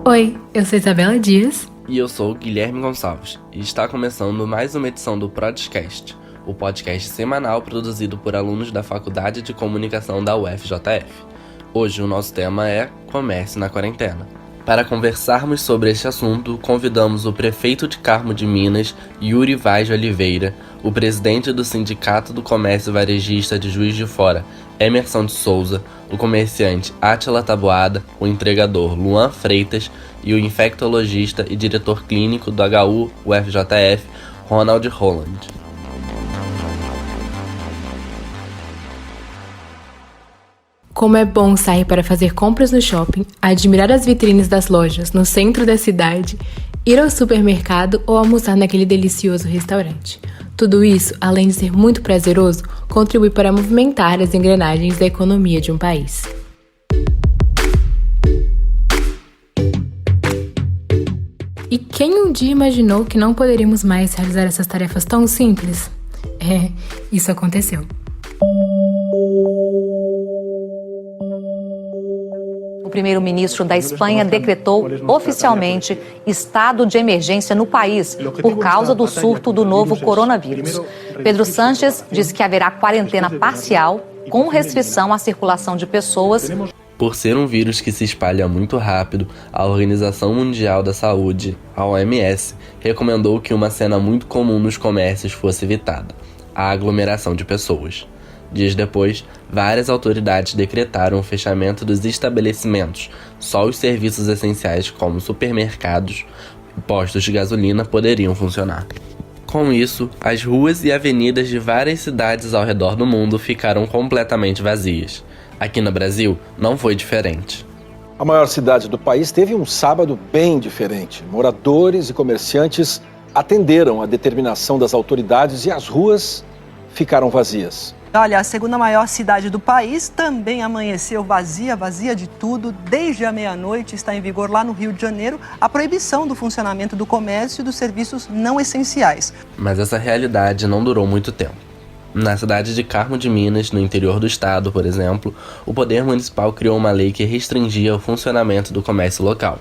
Oi, eu sou Isabela Dias. E eu sou o Guilherme Gonçalves, e está começando mais uma edição do Podcast, o podcast semanal produzido por alunos da Faculdade de Comunicação da UFJF. Hoje o nosso tema é Comércio na Quarentena. Para conversarmos sobre este assunto, convidamos o prefeito de Carmo de Minas, Yuri Vaz de Oliveira, o presidente do Sindicato do Comércio Varejista de Juiz de Fora, Emerson de Souza, o comerciante Átila Taboada, o entregador Luan Freitas e o infectologista e diretor clínico do HU UFJF, Ronald Holland. Como é bom sair para fazer compras no shopping, admirar as vitrines das lojas no centro da cidade, ir ao supermercado ou almoçar naquele delicioso restaurante. Tudo isso, além de ser muito prazeroso, contribui para movimentar as engrenagens da economia de um país. E quem um dia imaginou que não poderíamos mais realizar essas tarefas tão simples? Isso aconteceu. O primeiro-ministro da Espanha decretou oficialmente estado de emergência no país por causa do surto do novo coronavírus. Pedro Sánchez disse que haverá quarentena parcial com restrição à circulação de pessoas. Por ser um vírus que se espalha muito rápido, a Organização Mundial da Saúde, a OMS, recomendou que uma cena muito comum nos comércios fosse evitada: a aglomeração de pessoas. Dias depois, várias autoridades decretaram o fechamento dos estabelecimentos. Só os serviços essenciais, como supermercados e postos de gasolina, poderiam funcionar. Com isso, as ruas e avenidas de várias cidades ao redor do mundo ficaram completamente vazias. Aqui no Brasil, não foi diferente. A maior cidade do país teve um sábado bem diferente. Moradores e comerciantes atenderam a determinação das autoridades e as ruas ficaram vazias. Olha, a segunda maior cidade do país também amanheceu vazia de tudo. Desde a meia-noite está em vigor lá no Rio de Janeiro a proibição do funcionamento do comércio e dos serviços não essenciais. Mas essa realidade não durou muito tempo. Na cidade de Carmo de Minas, no interior do estado, por exemplo, o Poder Municipal criou uma lei que restringia o funcionamento do comércio local.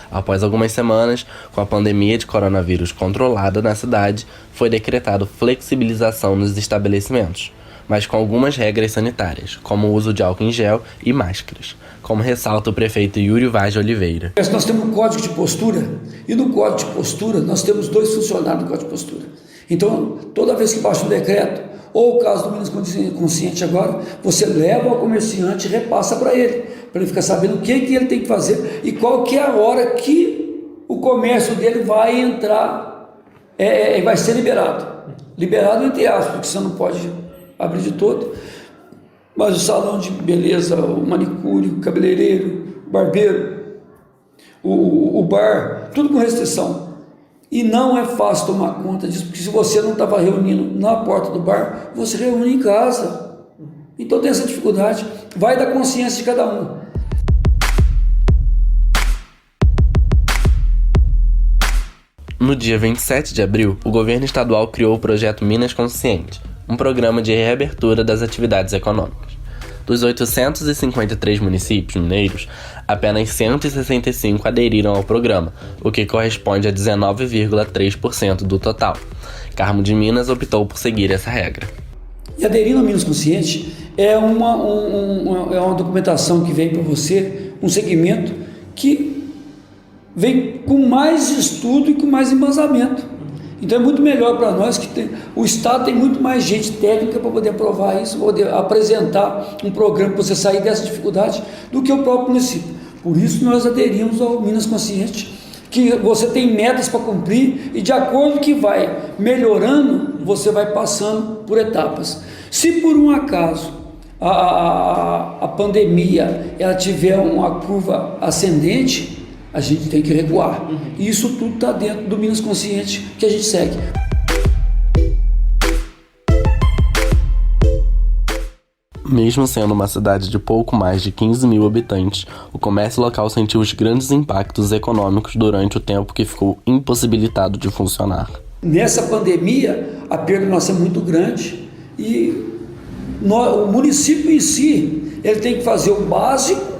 Após algumas semanas, com a pandemia de coronavírus controlada na cidade, foi decretado flexibilização nos estabelecimentos, mas com algumas regras sanitárias, como o uso de álcool em gel e máscaras, como ressalta o prefeito Yuri Vaz de Oliveira. Nós temos um código de postura, e no código de postura nós temos 2 funcionários do código de postura. Então, toda vez que baixa um decreto, ou o caso do Minas Consciente agora, você leva ao comerciante e repassa para ele ficar sabendo o que ele tem que fazer e qual que é a hora que o comércio dele vai entrar, vai ser liberado. Liberado entre aspas, porque você não pode abrir de todo, mas o salão de beleza, o manicure, o cabeleireiro, o barbeiro, o bar, tudo com restrição. E não é fácil tomar conta disso, porque se você não estava reunindo na porta do bar, você reúne em casa. Então tem essa dificuldade, vai da consciência de cada um. No dia 27 de abril, o governo estadual criou o projeto Minas Consciente, um programa de reabertura das atividades econômicas. Dos 853 municípios mineiros, apenas 165 aderiram ao programa, o que corresponde a 19,3% do total. Carmo de Minas optou por seguir essa regra. E aderindo ao Minas Consciente é uma documentação que vem para você, um segmento que vem com mais estudo e com mais embasamento. Então é muito melhor para nós que o Estado tem muito mais gente técnica para poder aprovar isso, poder apresentar um programa para você sair dessa dificuldade do que o próprio município. Por isso nós aderimos ao Minas Consciente, que você tem metas para cumprir e de acordo que vai melhorando, você vai passando por etapas. Se por um acaso a pandemia ela tiver uma curva ascendente, a gente tem que recuar. E isso tudo está dentro do Minas Consciente que a gente segue. Mesmo sendo uma cidade de pouco mais de 15 mil habitantes, o comércio local sentiu os grandes impactos econômicos durante o tempo que ficou impossibilitado de funcionar. Nessa pandemia, a perda nossa é muito grande e o município em si, ele tem que fazer o básico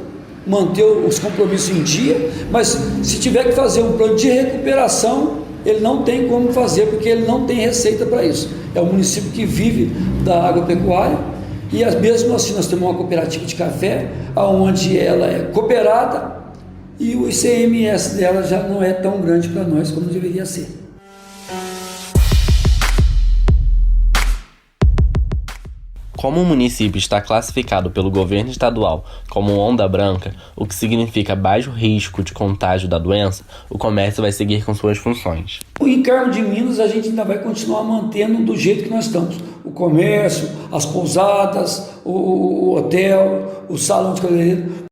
manter os compromissos em dia, mas se tiver que fazer um plano de recuperação, ele não tem como fazer, porque ele não tem receita para isso. É o município que vive da agropecuária, e mesmo assim nós temos uma cooperativa de café, onde ela é cooperada, e o ICMS dela já não é tão grande para nós como deveria ser. Como o município está classificado pelo governo estadual como onda branca, o que significa baixo risco de contágio da doença, o comércio vai seguir com suas funções. Em Carmo de Minas, a gente ainda vai continuar mantendo do jeito que nós estamos. O comércio, as pousadas, o hotel, o salão de cabeleireiro.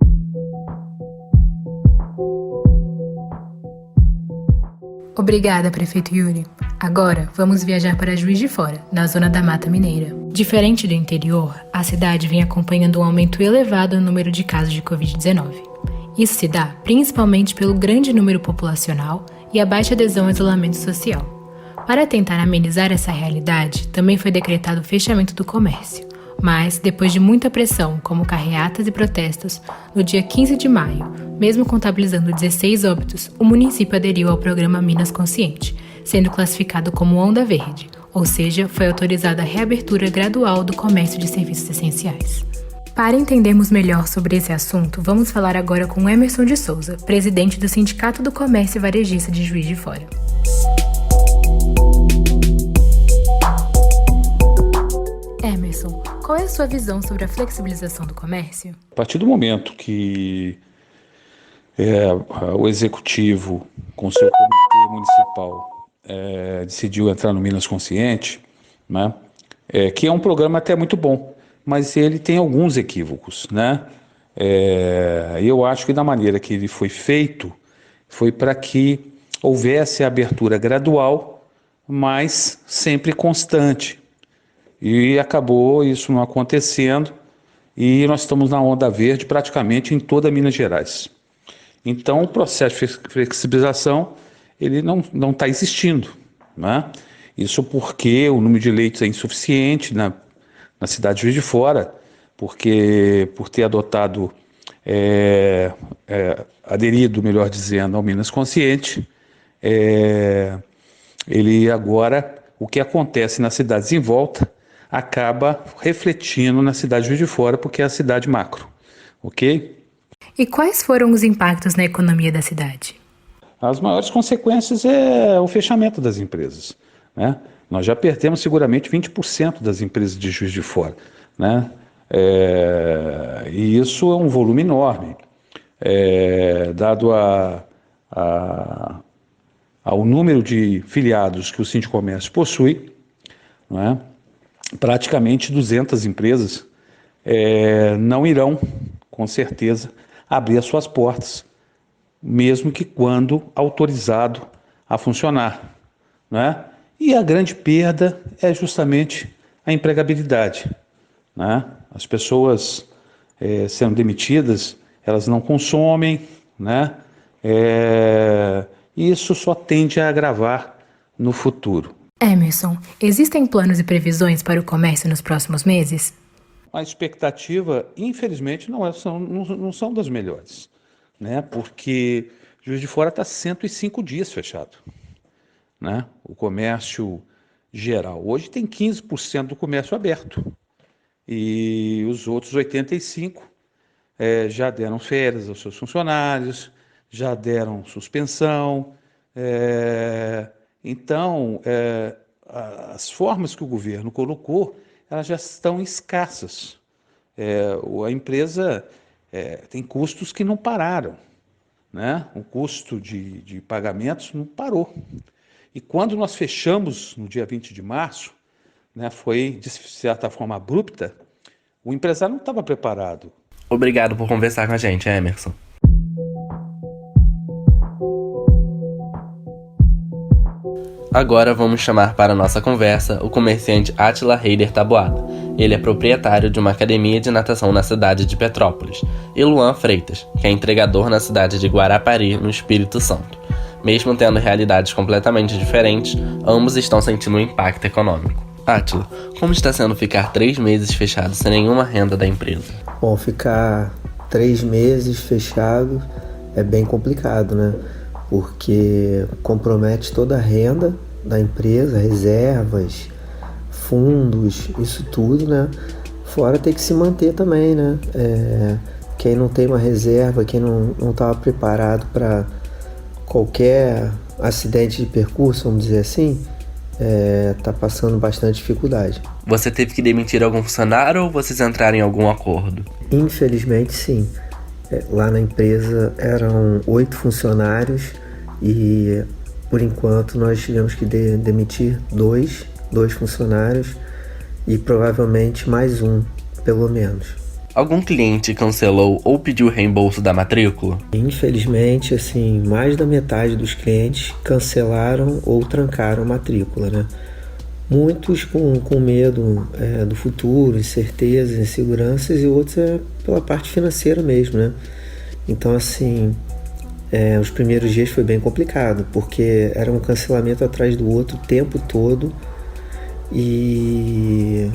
Obrigada, prefeito Yuri. Agora, vamos viajar para Juiz de Fora, na zona da Mata Mineira. Diferente do interior, a cidade vem acompanhando um aumento elevado no número de casos de Covid-19. Isso se dá principalmente pelo grande número populacional e a baixa adesão ao isolamento social. Para tentar amenizar essa realidade, também foi decretado o fechamento do comércio. Mas, depois de muita pressão, como carreatas e protestos, no dia 15 de maio, mesmo contabilizando 16 óbitos, o município aderiu ao programa Minas Consciente, sendo classificado como Onda Verde, ou seja, foi autorizada a reabertura gradual do comércio de serviços essenciais. Para entendermos melhor sobre esse assunto, vamos falar agora com Emerson de Souza, presidente do Sindicato do Comércio Varejista de Juiz de Fora. Emerson, qual é a sua visão sobre a flexibilização do comércio? A partir do momento que o executivo, com seu comitê municipal, decidiu entrar no Minas Consciente, né, que é um programa até muito bom, mas ele tem alguns equívocos, né? Eu acho que da maneira que ele foi feito, foi para que houvesse a abertura gradual, mas sempre constante. E acabou isso não acontecendo, e nós estamos na onda verde praticamente em toda Minas Gerais. Então o processo de flexibilização ele não está existindo, né? Isso porque o número de leitos é insuficiente na cidade de Juiz de Fora, porque por ter adotado, aderido, melhor dizendo, ao Minas Consciente, ele agora, o que acontece nas cidades em volta, acaba refletindo na cidade de Juiz de Fora, porque é a cidade macro, ok? E quais foram os impactos na economia da cidade? As maiores consequências é o fechamento das empresas, né? Nós já perdemos seguramente 20% das empresas de Juiz de Fora, né? E isso é um volume enorme, dado ao número de filiados que o Sindicomércio possui, não é? Praticamente 200 empresas não irão, com certeza, abrir as suas portas, mesmo que quando autorizado a funcionar, né? E a grande perda é justamente a empregabilidade, né? As pessoas sendo demitidas, elas não consomem, né? E isso só tende a agravar no futuro. Emerson, existem planos e previsões para o comércio nos próximos meses? A expectativa, infelizmente, não são das melhores, né? Porque Juiz de Fora está 105 dias fechado, né? O comércio geral. Hoje tem 15% do comércio aberto e os outros 85% já deram férias aos seus funcionários, já deram suspensão. Então, as formas que o governo colocou, elas já estão escassas. A empresa tem custos que não pararam, né? O custo de pagamentos não parou. E quando nós fechamos no dia 20 de março, né, foi, de certa forma, abrupta, o empresário não estava preparado. Obrigado por conversar com a gente, Emerson. Agora vamos chamar para a nossa conversa o comerciante Átila Heider Taboada. Ele é proprietário de uma academia de natação na cidade de Petrópolis, e Luan Freitas, que é entregador na cidade de Guarapari, no Espírito Santo. Mesmo tendo realidades completamente diferentes, ambos estão sentindo um impacto econômico. Átila, como está sendo ficar 3 meses fechado sem nenhuma renda da empresa? Bom, ficar 3 meses fechado é bem complicado, né? Porque compromete toda a renda da empresa, reservas, fundos, isso tudo, né? Fora ter que se manter também, né? Quem não tem uma reserva, quem não estava preparado para qualquer acidente de percurso, vamos dizer assim, tá passando bastante dificuldade. Você teve que demitir algum funcionário ou vocês entraram em algum acordo? Infelizmente, sim. Lá na empresa eram 8 funcionários e, por enquanto, nós tivemos que demitir dois funcionários e provavelmente mais um, pelo menos. Algum cliente cancelou ou pediu reembolso da matrícula? Infelizmente, assim, mais da metade dos clientes cancelaram ou trancaram a matrícula, né? Muitos com medo do futuro, incertezas, inseguranças, e outros pela parte financeira mesmo, né? Então, assim, os primeiros dias foi bem complicado, porque era um cancelamento atrás do outro o tempo todo, e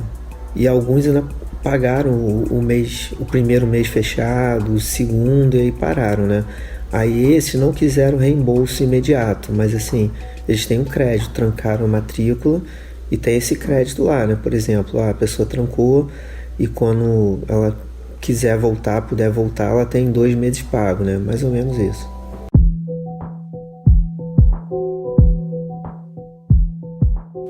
alguns ainda pagaram o primeiro mês fechado, o segundo, e aí pararam, né? Aí esses não quiseram reembolso imediato, mas assim, eles têm um crédito, trancaram a matrícula e tem esse crédito lá, né? Por exemplo, a pessoa trancou e quando ela quiser voltar, puder voltar, ela tem 2 meses pago, né? Mais ou menos isso.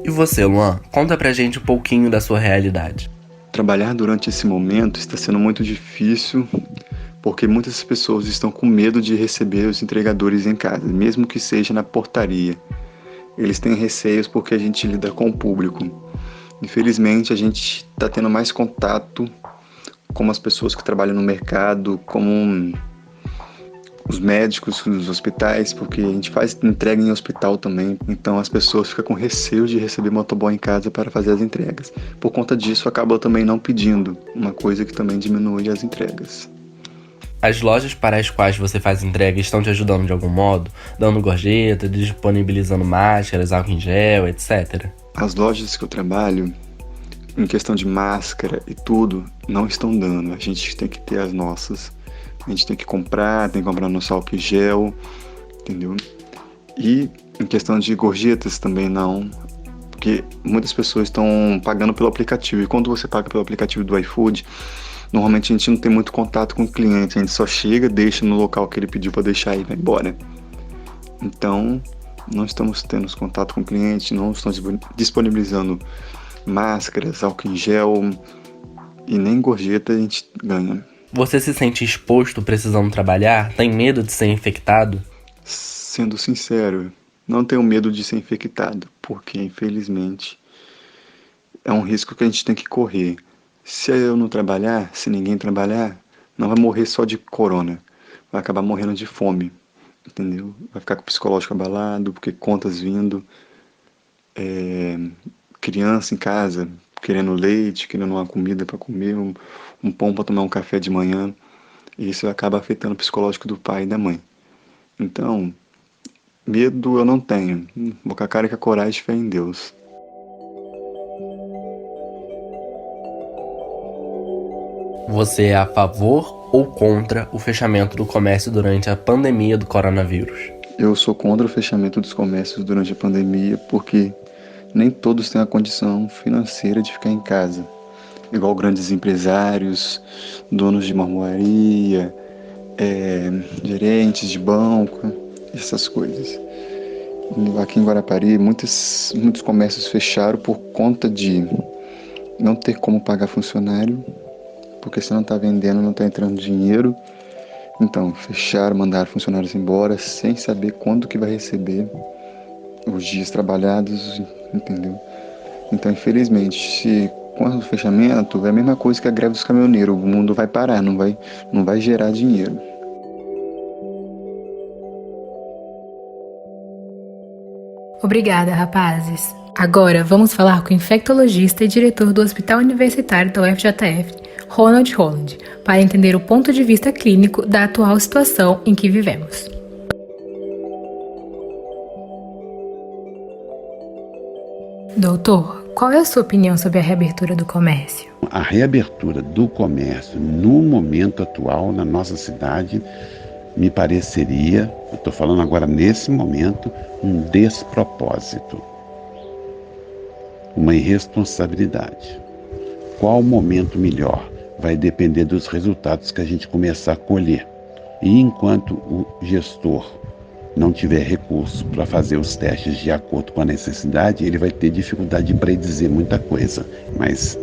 E você, Luan? Conta pra gente um pouquinho da sua realidade. Trabalhar durante esse momento está sendo muito difícil porque muitas pessoas estão com medo de receber os entregadores em casa, mesmo que seja na portaria. Eles têm receios porque a gente lida com o público. Infelizmente, a gente está tendo mais contato com as pessoas que trabalham no mercado, como os médicos dos hospitais, porque a gente faz entrega em hospital também. Então as pessoas ficam com receio de receber motoboy em casa para fazer as entregas. Por conta disso, acabam também não pedindo, uma coisa que também diminui as entregas. As lojas para as quais você faz entrega estão te ajudando de algum modo? Dando gorjeta, disponibilizando máscaras, álcool em gel, etc? As lojas que eu trabalho, em questão de máscara e tudo, não estão dando. A gente tem que ter as nossas. A gente tem que comprar nosso álcool em gel, entendeu? E em questão de gorjetas também não, porque muitas pessoas estão pagando pelo aplicativo. E quando você paga pelo aplicativo do iFood, normalmente a gente não tem muito contato com o cliente, a gente só chega, deixa no local que ele pediu para deixar e vai embora. Então, não estamos tendo contato com o cliente, não estamos disponibilizando máscaras, álcool em gel e nem gorjeta a gente ganha. Você se sente exposto precisando trabalhar? Tem medo de ser infectado? Sendo sincero, não tenho medo de ser infectado, porque infelizmente é um risco que a gente tem que correr. Se eu não trabalhar, se ninguém trabalhar, não vai morrer só de corona, vai acabar morrendo de fome, entendeu? Vai ficar com o psicológico abalado, porque contas vindo, criança em casa querendo leite, querendo uma comida para comer, um pão para tomar um café de manhã, e isso acaba afetando o psicológico do pai e da mãe. Então, medo eu não tenho, vou com a cara e com a coragem, fé em Deus. Você é a favor ou contra o fechamento do comércio durante a pandemia do coronavírus? Eu sou contra o fechamento dos comércios durante a pandemia porque nem todos têm a condição financeira de ficar em casa. Igual grandes empresários, donos de marmoaria, gerentes de banco, essas coisas. Aqui em Guarapari, muitos comércios fecharam por conta de não ter como pagar funcionário, porque se não está vendendo, não está entrando dinheiro. Então, fecharam, mandaram funcionários embora, sem saber quando que vai receber os dias trabalhados, entendeu? Então, infelizmente, com o fechamento, é a mesma coisa que a greve dos caminhoneiros. O mundo vai parar, não vai gerar dinheiro. Obrigada, rapazes. Agora, vamos falar com o infectologista e diretor do Hospital Universitário da UFJF, Ronald Holland, para entender o ponto de vista clínico da atual situação em que vivemos. Doutor, qual é a sua opinião sobre a reabertura do comércio? A reabertura do comércio no momento atual na nossa cidade me pareceria, eu estou falando agora nesse momento, um despropósito, uma irresponsabilidade. Qual o momento melhor? Vai depender dos resultados que a gente começar a colher. E enquanto o gestor não tiver recurso para fazer os testes de acordo com a necessidade, ele vai ter dificuldade de predizer muita coisa. Mas,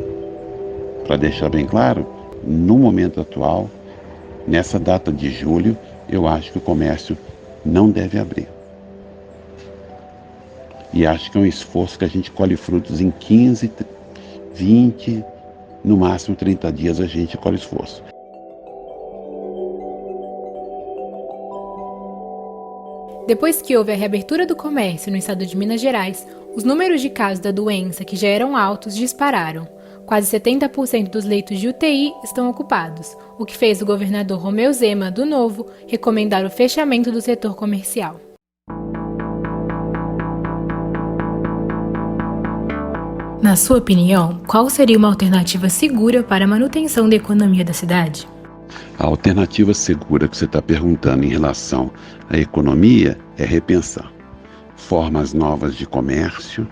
para deixar bem claro, no momento atual, nessa data de julho, eu acho que o comércio não deve abrir. E acho que é um esforço que a gente colhe frutos em 15, 20, no máximo 30 dias a gente colhe esforço. Depois que houve a reabertura do comércio no estado de Minas Gerais, os números de casos da doença, que já eram altos, dispararam. Quase 70% dos leitos de UTI estão ocupados, o que fez o governador Romeu Zema, do Novo, recomendar o fechamento do setor comercial. Na sua opinião, qual seria uma alternativa segura para a manutenção da economia da cidade? A alternativa segura que você está perguntando em relação à economia é repensar formas novas de comércio,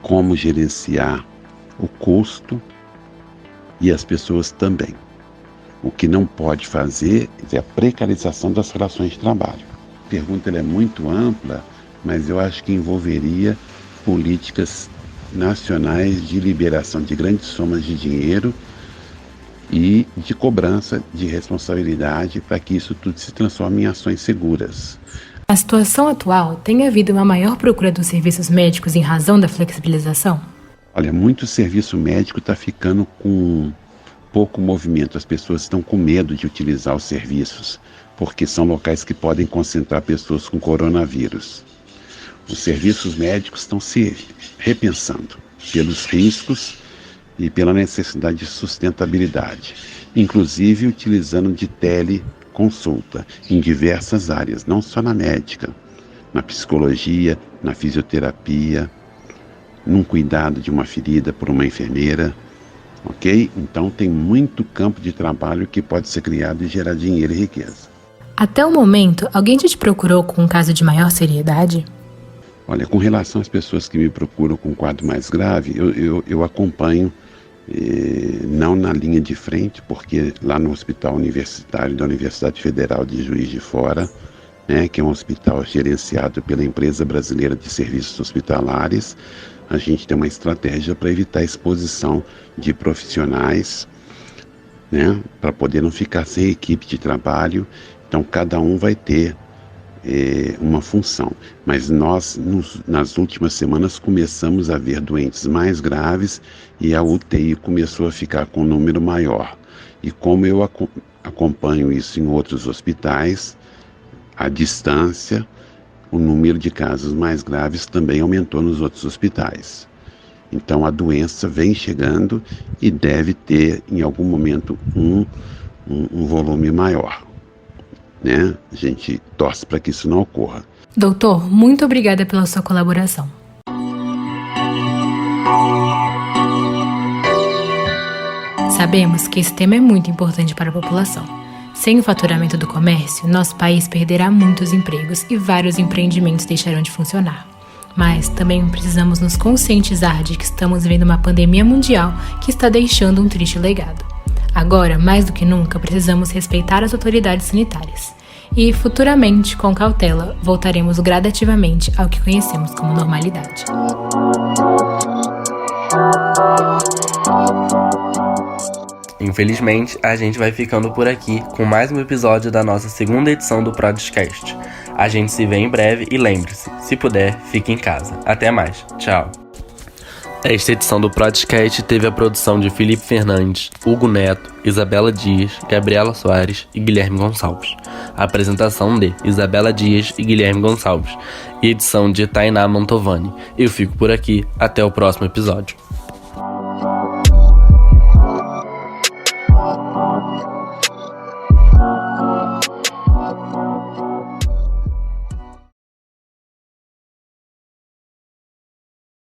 como gerenciar o custo e as pessoas também. O que não pode fazer é a precarização das relações de trabalho. A pergunta é muito ampla, mas eu acho que envolveria políticas nacionais de liberação de grandes somas de dinheiro e de cobrança de responsabilidade para que isso tudo se transforme em ações seguras. Na situação atual, tem havido uma maior procura dos serviços médicos em razão da flexibilização? Olha, muito serviço médico está ficando com pouco movimento. As pessoas estão com medo de utilizar os serviços, porque são locais que podem concentrar pessoas com coronavírus. Os serviços médicos estão se repensando pelos riscos e pela necessidade de sustentabilidade, inclusive utilizando de teleconsulta em diversas áreas, não só na médica, na psicologia, na fisioterapia, num cuidado de uma ferida por uma enfermeira, ok? Então tem muito campo de trabalho que pode ser criado e gerar dinheiro e riqueza. Até o momento, alguém já te procurou com um caso de maior seriedade? Olha, com relação às pessoas que me procuram com um quadro mais grave, eu acompanho, não na linha de frente, porque lá no Hospital Universitário da Universidade Federal de Juiz de Fora, né, que é um hospital gerenciado pela Empresa Brasileira de Serviços Hospitalares, a gente tem uma estratégia para evitar a exposição de profissionais, né, para poder não ficar sem equipe de trabalho. Então, cada um vai ter uma função, mas nós nas últimas semanas começamos a ver doentes mais graves e a UTI começou a ficar com um número maior. E como eu acompanho isso em outros hospitais, à distância, o número de casos mais graves também aumentou nos outros hospitais. Então a doença vem chegando e deve ter em algum momento um volume maior. Né? A gente torce para que isso não ocorra. Doutor, muito obrigada pela sua colaboração. Sabemos que esse tema é muito importante para a população. Sem o faturamento do comércio, nosso país perderá muitos empregos e vários empreendimentos deixarão de funcionar. Mas também precisamos nos conscientizar de que estamos vivendo uma pandemia mundial que está deixando um triste legado. Agora, mais do que nunca, precisamos respeitar as autoridades sanitárias. E, futuramente, com cautela, voltaremos gradativamente ao que conhecemos como normalidade. Infelizmente, a gente vai ficando por aqui com mais um episódio da nossa segunda edição do Prodcast. A gente se vê em breve e lembre-se, se puder, fique em casa. Até mais. Tchau. Esta edição do Prodcast teve a produção de Felipe Fernandes, Hugo Neto, Isabela Dias, Gabriela Soares e Guilherme Gonçalves. A apresentação de Isabela Dias e Guilherme Gonçalves. E edição de Tainá Mantovani. Eu fico por aqui. Até o próximo episódio.